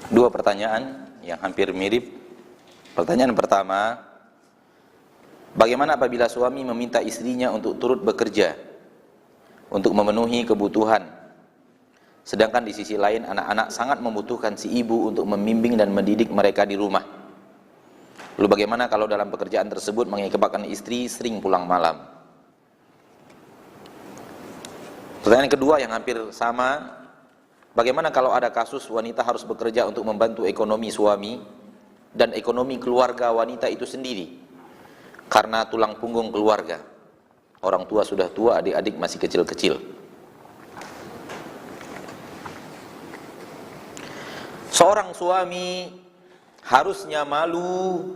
Dua pertanyaan yang hampir mirip. Pertanyaan pertama, bagaimana apabila suami meminta istrinya untuk turut bekerja untuk memenuhi kebutuhan, sedangkan di sisi lain anak-anak sangat membutuhkan si ibu untuk membimbing dan mendidik mereka di rumah. Lalu bagaimana kalau dalam pekerjaan tersebut mengakibatkan istri sering pulang malam? Pertanyaan kedua yang hampir sama, bagaimana kalau ada kasus wanita harus bekerja untuk membantu ekonomi suami dan ekonomi keluarga wanita itu sendiri karena tulang punggung keluarga, orang tua sudah tua, adik-adik masih kecil-kecil. Seorang suami harusnya malu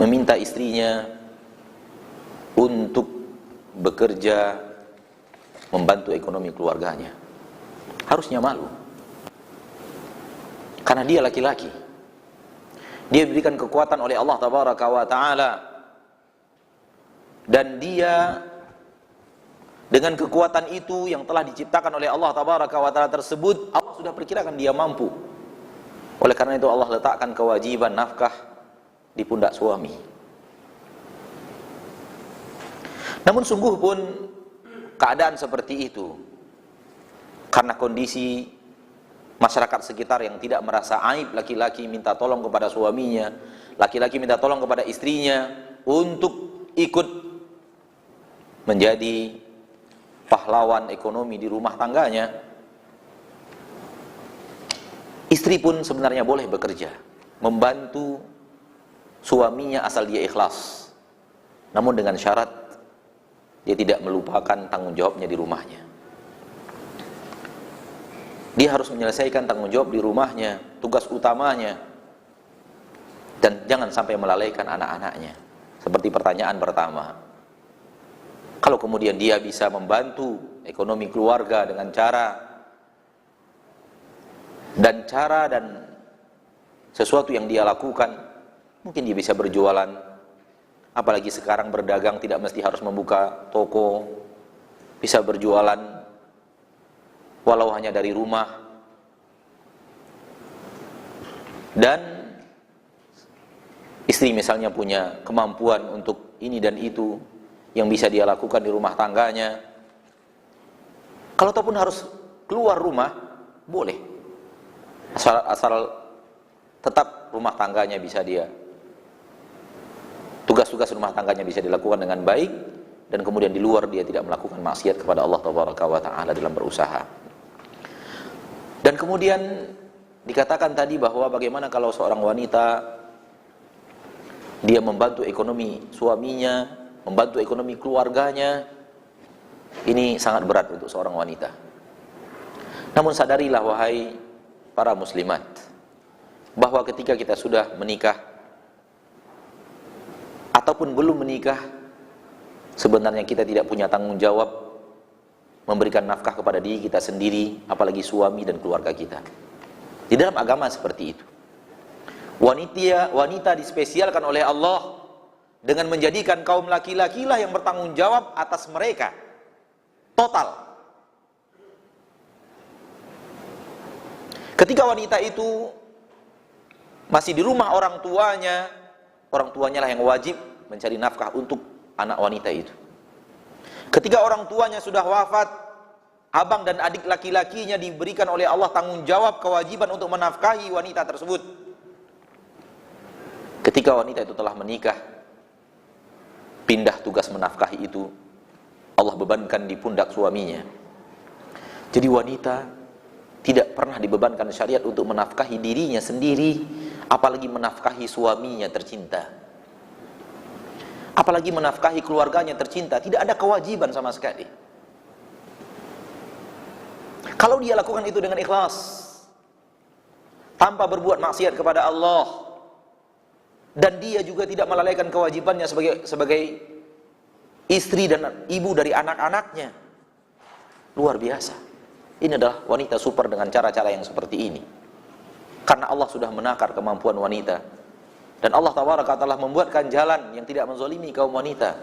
meminta istrinya untuk bekerja membantu ekonomi keluarganya. Harusnya malu, karena dia laki-laki. Dia diberikan kekuatan oleh Allah Tabaraka wa Ta'ala, dan dia dengan kekuatan itu yang telah diciptakan oleh Allah Tabaraka wa Ta'ala tersebut, Allah sudah perkirakan dia mampu. Oleh karena itu Allah letakkan kewajiban nafkah di pundak suami. Namun sungguh pun keadaan seperti itu, karena kondisi masyarakat sekitar yang tidak merasa aib laki-laki minta tolong kepada suaminya, laki-laki minta tolong kepada istrinya untuk ikut menjadi pahlawan ekonomi di rumah tangganya. Istri pun sebenarnya boleh bekerja, membantu suaminya asal dia ikhlas, namun dengan syarat dia tidak melupakan tanggung jawabnya di rumahnya. Dia harus menyelesaikan tanggung jawab di rumahnya, tugas utamanya, dan jangan sampai melalaikan anak-anaknya. Seperti pertanyaan pertama, kalau kemudian dia bisa membantu ekonomi keluarga dengan cara dan sesuatu yang dia lakukan, mungkin dia bisa berjualan. Apalagi sekarang berdagang tidak mesti harus membuka toko, bisa berjualan walau hanya dari rumah. Dan istri misalnya punya kemampuan untuk ini dan itu yang bisa dia lakukan di rumah tangganya. Kalau ataupun harus keluar rumah, boleh, asal tetap rumah tangganya bisa dia, tugas-tugas rumah tangganya bisa dilakukan dengan baik, dan kemudian di luar dia tidak melakukan maksiat kepada Allah Tabaraka wa Ta'ala dalam berusaha. Dan kemudian dikatakan tadi bahwa bagaimana kalau seorang wanita dia membantu ekonomi suaminya, membantu ekonomi keluarganya. Ini sangat berat untuk seorang wanita. Namun sadarilah wahai para muslimat, bahwa ketika kita sudah menikah ataupun belum menikah, sebenarnya kita tidak punya tanggung jawab memberikan nafkah kepada diri kita sendiri, apalagi suami dan keluarga kita. Di dalam agama seperti itu, wanita dispesialkan oleh Allah dengan menjadikan kaum laki-laki lah yang bertanggung jawab atas mereka total. Ketika wanita itu masih di rumah orang tuanya lah yang wajib mencari nafkah untuk anak wanita itu. Ketika orang tuanya sudah wafat, abang dan adik laki-lakinya diberikan oleh Allah tanggung jawab kewajiban untuk menafkahi wanita tersebut. Ketika wanita itu telah menikah, pindah tugas menafkahi itu Allah bebankan di pundak suaminya. Jadi wanita tidak pernah dibebankan syariat untuk menafkahi dirinya sendiri, apalagi menafkahi suaminya tercinta, apalagi menafkahi keluarganya tercinta. Tidak ada kewajiban sama sekali. Kalau dia lakukan itu dengan ikhlas, tanpa berbuat maksiat kepada Allah, dan dia juga tidak melalaikan kewajibannya sebagai istri dan ibu dari anak-anaknya, luar biasa. Ini adalah wanita super dengan cara-cara yang seperti ini, karena Allah sudah menakar kemampuan wanita, dan Allah Tabaraka telah membuatkan jalan yang tidak menzalimi kaum wanita.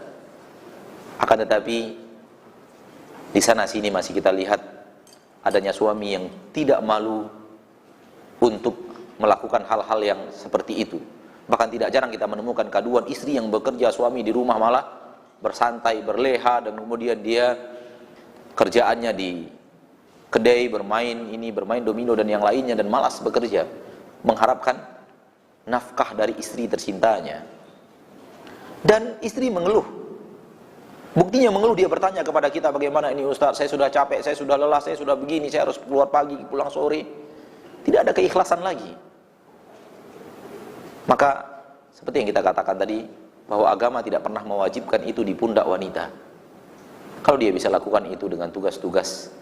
Akan tetapi di sana sini masih kita lihat adanya suami yang tidak malu untuk melakukan hal-hal yang seperti itu. Bahkan tidak jarang kita menemukan kaduan istri yang bekerja, suami di rumah malah bersantai, berleha, dan kemudian dia kerjaannya di kedai, bermain domino dan yang lainnya, dan malas bekerja, mengharapkan nafkah dari istri tercintanya. Dan istri mengeluh. Buktinya mengeluh, dia bertanya kepada kita, bagaimana ini Ustaz, saya sudah capek, saya sudah lelah, saya sudah begini, saya harus keluar pagi, pulang sore. Tidak ada keikhlasan lagi. Maka seperti yang kita katakan tadi, bahwa agama tidak pernah mewajibkan itu di pundak wanita. Kalau dia bisa lakukan itu dengan tugas-tugas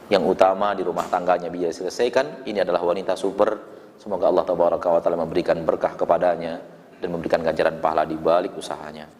yang utama di rumah tangganya bisa selesaikan, ini adalah wanita super. Semoga Allah Taala memberikan berkah kepadanya dan memberikan ganjaran pahala di balik usahanya.